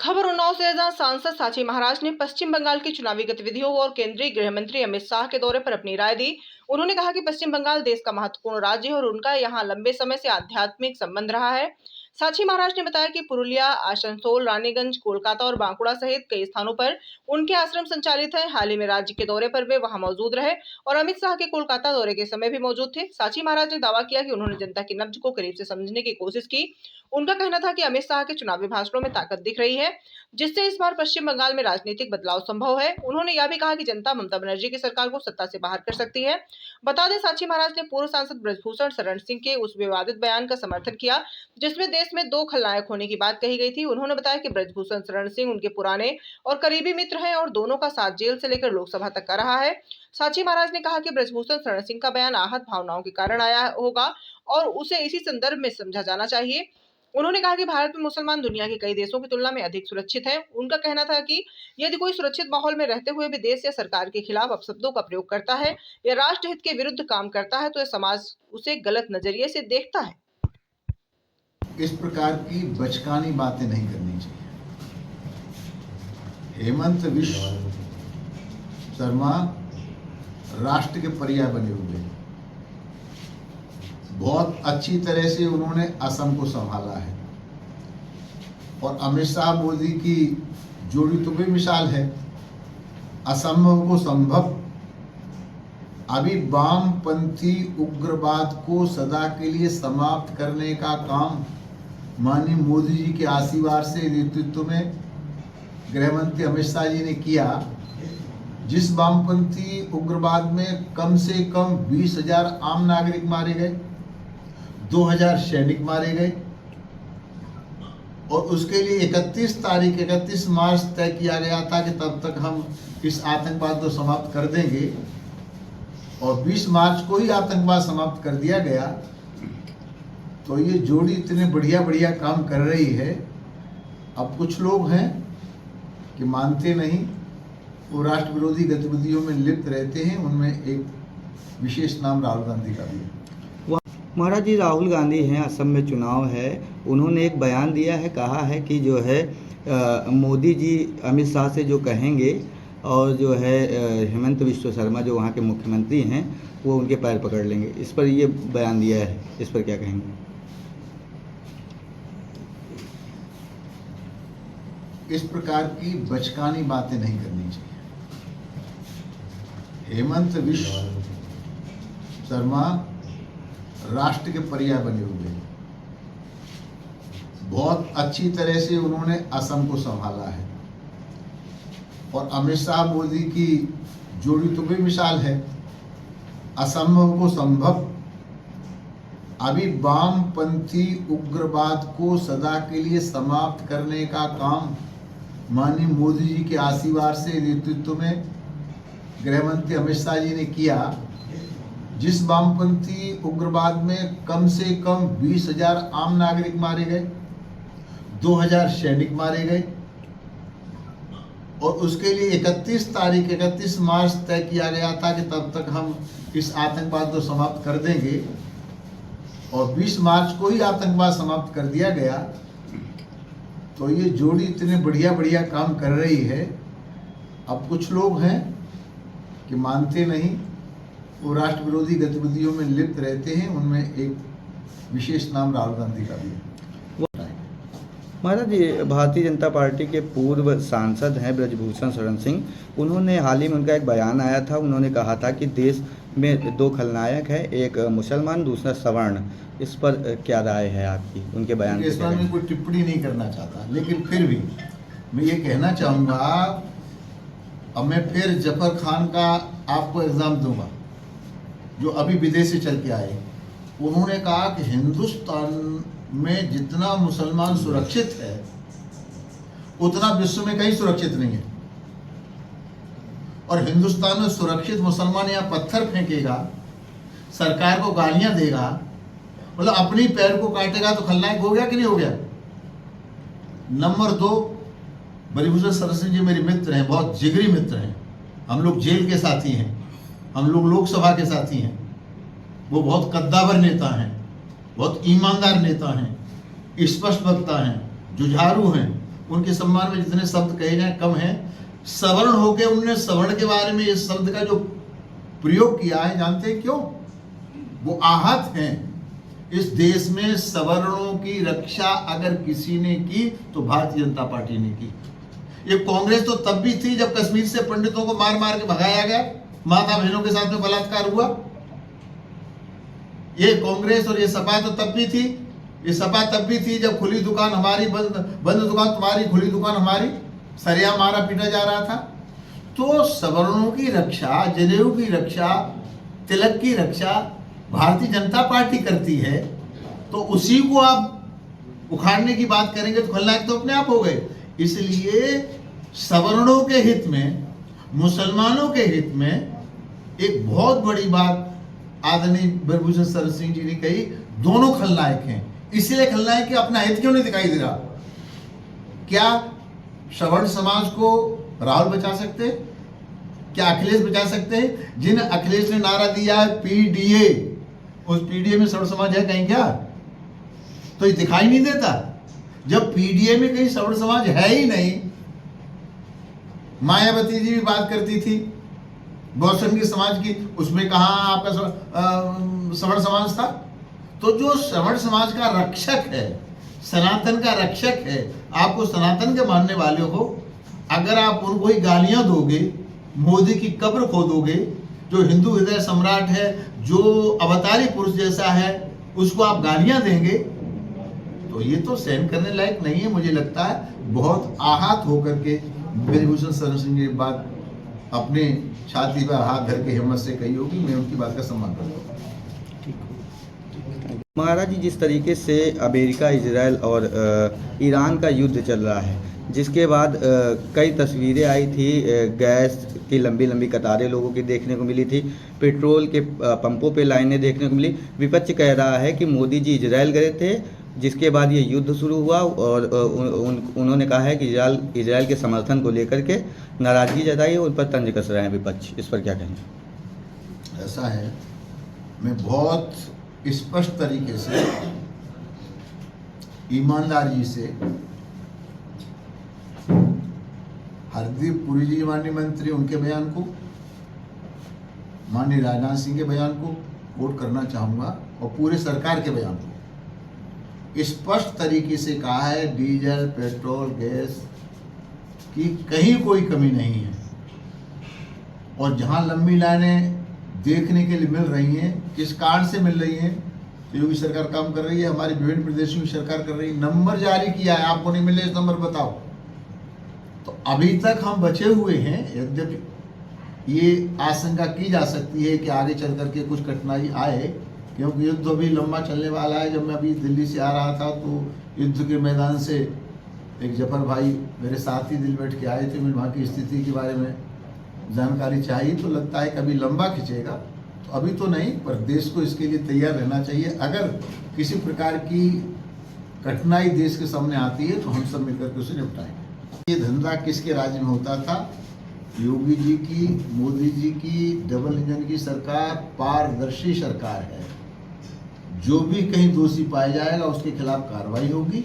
खबर उन्नाव से, जहां सांसद साची महाराज ने पश्चिम बंगाल की चुनावी गतिविधियों और केंद्रीय गृह मंत्री अमित शाह के दौरे पर अपनी राय दी। उन्होंने कहा कि पश्चिम बंगाल देश का महत्वपूर्ण राज्य है और उनका यहां लंबे समय से आध्यात्मिक संबंध रहा है। साची महाराज ने बताया कि पुरुलिया, आसनसोल, रानीगंज, कोलकाता और बांकुड़ा सहित कई स्थानों पर उनके आश्रम संचालित है। हाल ही में राज्य के दौरे पर वे वहां मौजूद रहे और अमित शाह के कोलकाता दौरे के समय भी मौजूद थे। साची महाराज ने दावा किया कि उन्होंने जनता की नब्ज को करीब से समझने की कोशिश की। उनका कहना था कि अमित शाह के चुनावी भाषणों में ताकत दिख रही है, जिससे इस बार पश्चिम बंगाल में राजनीतिक बदलाव संभव है। उन्होंने यह भी कहा कि जनता ममता बनर्जी की सरकार को सत्ता से बाहर कर सकती है। बता दें, साची महाराज ने पूर्व सांसद ब्रजभूषण शरण सिंह के उस विवादित बयान का समर्थन किया जिसमें देश में 2 खलनायक होने की बात कही गई थी। उन्होंने बताया कि ब्रजभूषण शरण सिंह उनके पुराने और करीबी मित्र हैं और दोनों का साथ जेल से लेकर लोकसभा तक का रहा है। साची महाराज ने कहा कि ब्रजभूषण शरण सिंह का बयान आहत भावनाओं के कारण आया होगा और उसे इसी संदर्भ में समझा जाना चाहिए। उन्होंने कहा कि भारत में मुसलमान दुनिया के कई देशों की तुलना में अधिक सुरक्षित हैं। उनका कहना था कि यदि कोई सुरक्षित माहौल में रहते हुए भी देश या सरकार के खिलाफ अपशब्दों का प्रयोग करता है या राष्ट्र हित के विरुद्ध काम करता है तो यह समाज उसे गलत नजरिए से देखता है। इस प्रकार की बचकानी बातें नहीं करनी चाहिए। हेमंत विश्व शर्मा राष्ट्र के पर्याय बने हुए हैं। बहुत अच्छी तरह से उन्होंने असम को संभाला है और अमित शाह मोदी की जोड़ी तो बेमिसाल है। असंभव को संभव। अभी वामपंथी उग्रवाद को सदा के लिए समाप्त करने का काम माननीय मोदी जी के आशीर्वाद से नेतृत्व में गृह मंत्री अमित शाह जी ने किया। जिस वामपंथी उग्रवाद में कम से कम 20,000 आम नागरिक मारे गए, 2,000 सैनिक मारे गए और उसके लिए 31 मार्च तय किया गया था कि तब तक हम इस आतंकवाद को समाप्त कर देंगे और 20 मार्च को ही आतंकवाद समाप्त कर दिया गया। तो ये जोड़ी इतने बढ़िया काम कर रही है। अब कुछ लोग हैं कि मानते नहीं, वो राष्ट्र विरोधी गतिविधियों में लिप्त रहते हैं। उनमें एक विशेष नाम राहुल गांधी का भी है। महाराज जी, राहुल गांधी हैं, असम में चुनाव है, उन्होंने एक बयान दिया है, कहा है कि जो है मोदी जी अमित शाह से जो कहेंगे और जो है हेमंत विश्व शर्मा जो वहाँ के मुख्यमंत्री हैं वो उनके पैर पकड़ लेंगे। इस पर ये बयान दिया है, इस पर क्या कहेंगे? इस प्रकार की बचकानी बातें नहीं करनी चाहिए। हेमंत विश्व शर्मा राष्ट्र के पर्याय बने हुए हैं। बहुत अच्छी तरह से उन्होंने असम को संभाला है और अमित शाह मोदी की जोड़ी तो बेमिसाल है। असंभव को संभव। अभी वामपंथी उग्रवाद को सदा के लिए समाप्त करने का काम माननीय मोदी जी के आशीर्वाद से नेतृत्व में गृह मंत्री अमित शाह जी ने किया। जिस वामपंथी उग्रवाद में कम से कम 20,000 आम नागरिक मारे गए, 2,000 सैनिक मारे गए और उसके लिए 31 मार्च तय किया गया था कि तब तक हम इस आतंकवाद को समाप्त कर देंगे और 20 मार्च को ही आतंकवाद समाप्त कर दिया गया। तो ये जोड़ी इतने बढ़िया काम कर रही है। अब कुछ लोग हैं कि मानते नहीं, वो राष्ट्र विरोधी गतिविधियों में लिप्त रहते हैं। उनमें एक विशेष नाम राहुल गांधी का भी है। महाराज जी, भारतीय जनता पार्टी के पूर्व सांसद हैं ब्रजभूषण शरण सिंह, उन्होंने हाल ही में उनका एक बयान आया था, उन्होंने कहा था कि देश में 2 खलनायक हैं, एक मुसलमान दूसरा सवर्ण। इस पर क्या राय है आपकी, उनके बयान? इस पर मैं कोई टिप्पणी नहीं करना चाहता, लेकिन फिर भी मैं ये कहना चाहूँगा। अब मैं फिर जफर खान का आपको एग्जाम दूंगा जो अभी विदेश से चल के आए। उन्होंने कहा कि हिंदुस्तान में जितना मुसलमान सुरक्षित है उतना विश्व में कहीं सुरक्षित नहीं है। और हिंदुस्तान में सुरक्षित मुसलमान यहाँ पत्थर फेंकेगा, सरकार को गालियां देगा, मतलब अपनी पैर को काटेगा तो खलनायक हो गया कि नहीं हो गया? नंबर 2, ब्रजभूषण शरण सिंह जी मेरे मित्र हैं, बहुत जिगरी मित्र हैं। हम लोग जेल के साथी हैं, हम लोग लोकसभा के साथी हैं। वो बहुत कद्दावर नेता हैं, बहुत ईमानदार नेता हैं, स्पष्ट वक्ता हैं, जुझारू हैं। उनके सम्मान में जितने शब्द कहे जाए कम है। सवर्ण होके उन्होंने सवर्ण के बारे में इस शब्द का जो प्रयोग किया है, जानते हैं क्यों? वो आहत हैं। इस देश में सवर्णों की रक्षा अगर किसी ने की तो भारतीय जनता पार्टी ने की। ये कांग्रेस तो तब भी थी जब कश्मीर से पंडितों को मार मार के भगाया गया, माता बहनों के साथ में बलात्कार हुआ। ये कांग्रेस और ये सपा तो तब भी थी। ये सपा तब भी थी जब खुली दुकान हमारी, बंद दुकान तुम्हारी, खुली दुकान हमारी, सरिया मारा पीटा जा रहा था। तो सवर्णों की रक्षा, जनेऊ की रक्षा, तिलक की रक्षा भारतीय जनता पार्टी करती है, तो उसी को आप उखाड़ने की बात करेंगे तो खलनायक तो अपने आप हो गए। इसलिए सवर्णों के हित में, मुसलमानों के हित में एक बहुत बड़ी बात आदरणीय ब्रजभूषण शरण सिंह जी ने कही, दोनों खलनायक हैं। इसलिए खलनायक के अपना हित क्यों नहीं दिखाई दे रहा? क्या सवर्ण समाज को राहुल बचा सकते हैं? क्या अखिलेश बचा सकते हैं? जिन अखिलेश ने नारा दिया है पीडीए, उस पीडीए में सवर्ण समाज है कहीं क्या? तो ये दिखाई नहीं देता। जब पीडीए में कहीं सवर्ण समाज है ही नहीं। मायावती जी भी बात करती थी बहुसंख्य की समाज की, उसमें कहाँ आपका सवर्ण समाज था? तो जो सवर्ण समाज का रक्षक है, सनातन का रक्षक है, आपको सनातन के मानने वाले हो, अगर आप उनको ही गालियां दोगे, मोदी की कब्र खोदोगे, जो हिंदू हृदय सम्राट है, जो अवतारी पुरुष जैसा है, उसको आप गालियां देंगे, तो ये तो सहन करने लायक नहीं है। मुझे लगता है बहुत आहत होकर के ब्रजभूषण शरण सिंह जी बात अपने छाती पर हाथ धर के हिम्मत से कही होगी। मैं उनकी बात का सम्मान करता हूँ। महाराज जी, जिस तरीके से अमेरिका, इजराइल और ईरान का युद्ध चल रहा है, जिसके बाद कई तस्वीरें आई थी, गैस की लंबी लंबी कतारें लोगों की देखने को मिली थी, पेट्रोल के पंपों पे लाइनें देखने को मिली। विपक्ष कह रहा है कि मोदी जी इजराइल गए थे, जिसके बाद ये युद्ध शुरू हुआ, और उन्होंने कहा है कि इजराइल के समर्थन को लेकर के नाराज़गी जताई, उन पर तंज कस रहे हैं विपक्ष। इस पर क्या कहेंगे? ऐसा है, मैं बहुत स्पष्ट तरीके से, ईमानदारी से हरदीप पुरी जी माननीय मंत्री, उनके बयान को, माननीय राजनाथ सिंह के बयान को कोट करना चाहूँगा, और पूरे सरकार के बयान को स्पष्ट तरीके से कहा है, डीजल, पेट्रोल, गैस की कहीं कोई कमी नहीं है। और जहाँ लंबी लाइनें देखने के लिए मिल रही हैं, किस कारण से मिल रही हैं? तो योगी सरकार काम कर रही है, हमारी विभिन्न प्रदेशों की सरकार कर रही है। नंबर जारी किया है, आपको नहीं मिले इस नंबर बताओ। तो अभी तक हम बचे हुए हैं। यद्यपि ये आशंका की जा सकती है कि आगे चल करके कुछ कठिनाई आए, क्योंकि युद्ध अभी लंबा चलने वाला है। जब मैं अभी दिल्ली से आ रहा था तो युद्ध के मैदान से एक जफर भाई मेरे साथ ही दिल बैठ के आए थे, मैंने वहाँ की स्थिति के बारे में जानकारी चाहिए। तो लगता है कभी लंबा खिंचेगा, तो अभी तो नहीं, पर देश को इसके लिए तैयार रहना चाहिए। अगर किसी प्रकार की कठिनाई देश के सामने आती है तो हम सब मिलकर के उसे निपटाएंगे। ये धंधा किसके राज्य में होता था? योगी जी की, मोदी जी की डबल इंजन की सरकार पारदर्शी सरकार है। जो भी कहीं दोषी पाया जाएगा उसके खिलाफ कार्रवाई होगी।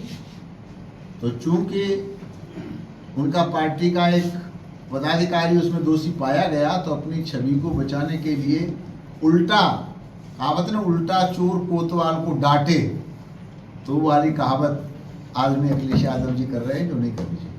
तो चूंकि उनका पार्टी का एक पदाधिकारी उसमें दोषी पाया गया, तो अपनी छवि को बचाने के लिए उल्टा कहावत ने, उल्टा चोर कोतवाल को डांटे, तो वाली कहावत आदमी अखिलेश यादव जी कर रहे हैं, जो नहीं करनी चाहिए।